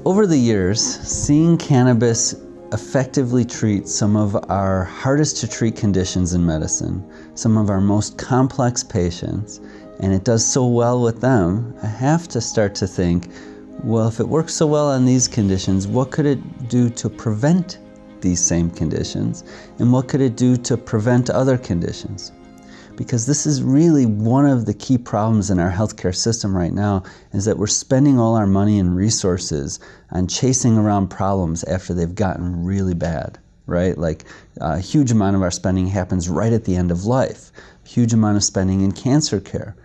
Over the years, seeing cannabis effectively treat some of our hardest to treat conditions in medicine, some of our most complex patients, and it does so well with them, I have to start to think, well, if it works so well on these conditions, what could it do to prevent these same conditions? And what could it do to prevent other conditions? Because this is really one of the key problems in our healthcare system right now, is that we're spending all our money and resources on chasing around problems after they've gotten really bad, right? Like a huge amount of our spending happens right at the end of life, a huge amount of spending in cancer care,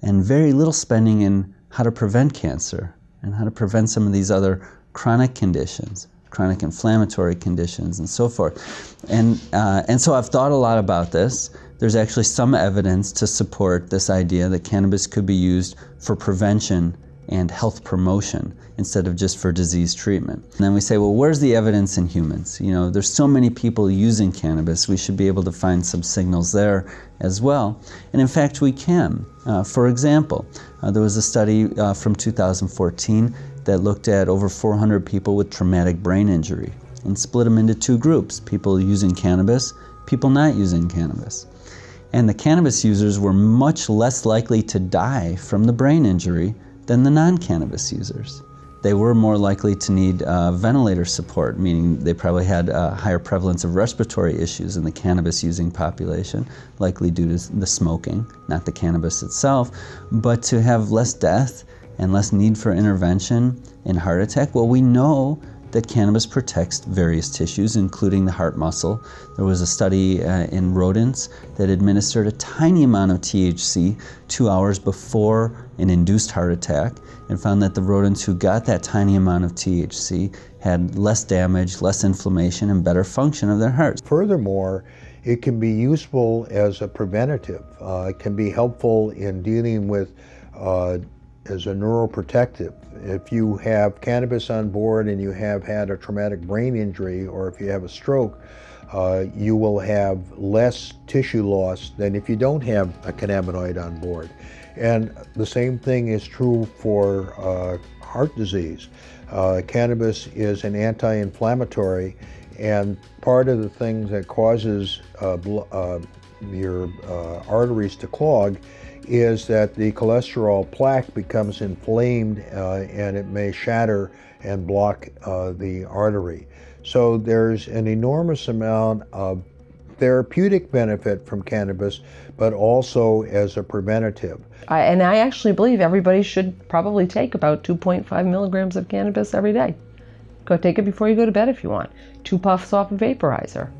and very little spending in how to prevent cancer and how to prevent some of these other chronic conditions, chronic inflammatory conditions and so forth. And so I've thought a lot about this. There's actually some evidence to support this idea that cannabis could be used for prevention and health promotion instead of just for disease treatment. And then we say, well, where's the evidence in humans? You know, there's so many people using cannabis, we should be able to find some signals there as well. And in fact, we can. For example, there was a study from 2014 that looked at over 400 people with traumatic brain injury and split them into two groups, people using cannabis, people not using cannabis. And the cannabis users were much less likely to die from the brain injury than the non-cannabis users. They were more likely to need ventilator support, meaning they probably had a higher prevalence of respiratory issues in the cannabis-using population, likely due to the smoking, not the cannabis itself, but to have less death and less need for intervention in heart attack. Well, we know that cannabis protects various tissues, including the heart muscle. There was a study in rodents that administered a tiny amount of THC 2 hours before an induced heart attack and found that the rodents who got that tiny amount of THC had less damage, less inflammation, and better function of their hearts. Furthermore, it can be useful as a preventative. It can be helpful in dealing with as a neuroprotective. If you have cannabis on board and you have had a traumatic brain injury, or if you have a stroke, you will have less tissue loss than if you don't have a cannabinoid on board. And the same thing is true for heart disease. Cannabis is an anti-inflammatory, and part of the things that causes your arteries to clog is that the cholesterol plaque becomes inflamed and it may shatter and block the artery. So there's an enormous amount of therapeutic benefit from cannabis, but also as a preventative. And I actually believe everybody should probably take about 2.5 milligrams of cannabis every day. Go take it before you go to bed if you want. 2 puffs off a vaporizer.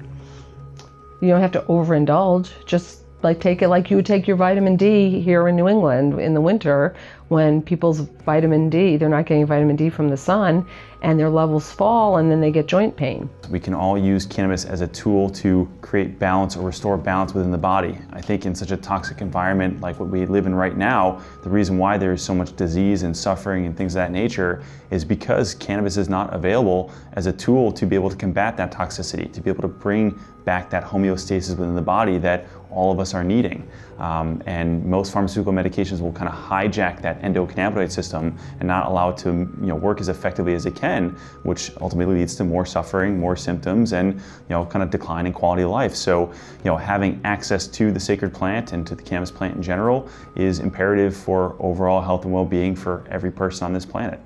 You don't have to overindulge, just like take it like you would take your vitamin D here in New England in the winter when people's vitamin D, they're not getting vitamin D from the sun and their levels fall and then they get joint pain. We can all use cannabis as a tool to create balance or restore balance within the body. I think in such a toxic environment like what we live in right now, the reason why there is so much disease and suffering and things of that nature is because cannabis is not available as a tool to be able to combat that toxicity, to be able to bring back that homeostasis within the body that all of us are needing. And most pharmaceutical medications will kind of hijack that endocannabinoid system and not allow it to work as effectively as it can, which ultimately leads to more suffering, more symptoms, and kind of declining quality of life. So having access to the sacred plant and to the cannabis plant in general is imperative for overall health and well-being for every person on this planet.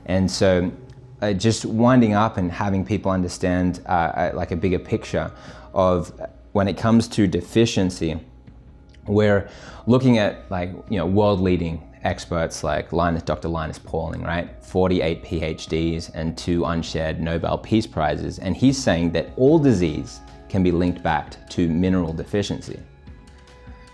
And so just winding up and having people understand like a bigger picture of when it comes to deficiency, we're looking at world-leading experts like Dr. Linus Pauling, right? 48 PhDs and 2 unshared Nobel Peace Prizes. And he's saying that all disease can be linked back to mineral deficiency.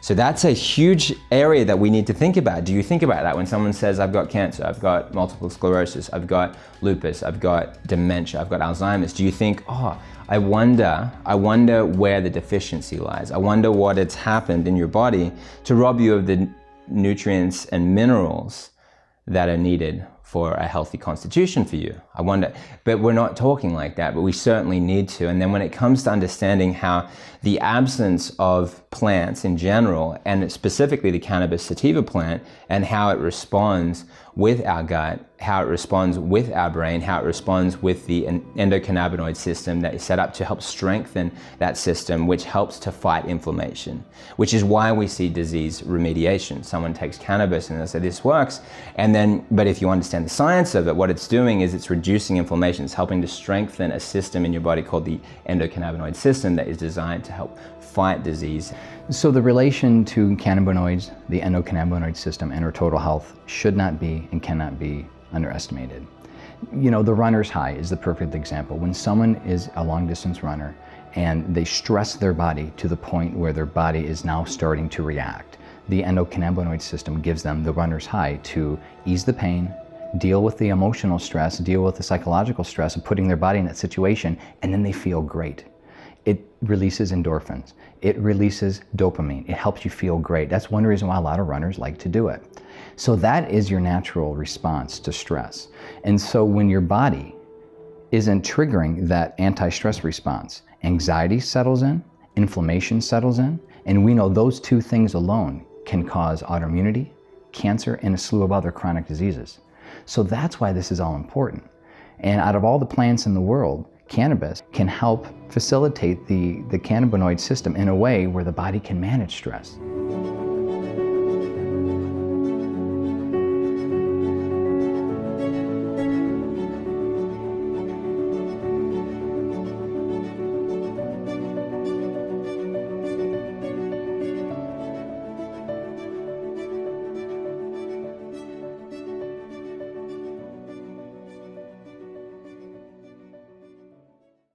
So that's a huge area that we need to think about. Do you think about that when someone says, I've got cancer, I've got multiple sclerosis, I've got lupus, I've got dementia, I've got Alzheimer's? Do you think, I wonder where the deficiency lies. I wonder what has happened in your body to rob you of the nutrients and minerals that are needed for a healthy constitution for you. I wonder, but we're not talking like that, but we certainly need to. And then when it comes to understanding how the absence of plants in general, and specifically the cannabis sativa plant, and how it responds with our gut, how it responds with our brain, how it responds with the endocannabinoid system that is set up to help strengthen that system, which helps to fight inflammation, which is why we see disease remediation. Someone takes cannabis and they say this works, but if you understand the science of it, what it's doing is it's reducing inflammation. It's helping to strengthen a system in your body called the endocannabinoid system that is designed to help fight disease. So the relation to cannabinoids, the endocannabinoid system, and our total health should not be and cannot be underestimated. You know, the runner's high is the perfect example. When someone is a long distance runner and they stress their body to the point where their body is now starting to react, the endocannabinoid system gives them the runner's high to ease the pain, deal with the emotional stress, deal with the psychological stress of putting their body in that situation, and then they feel great. It releases endorphins. It releases dopamine. It helps you feel great. That's one reason why a lot of runners like to do it. So that is your natural response to stress. And so when your body isn't triggering that anti-stress response, anxiety settles in, inflammation settles in, and we know those two things alone can cause autoimmunity, cancer, and a slew of other chronic diseases. So that's why this is all important. And out of all the plants in the world, cannabis can help facilitate the cannabinoid system in a way where the body can manage stress.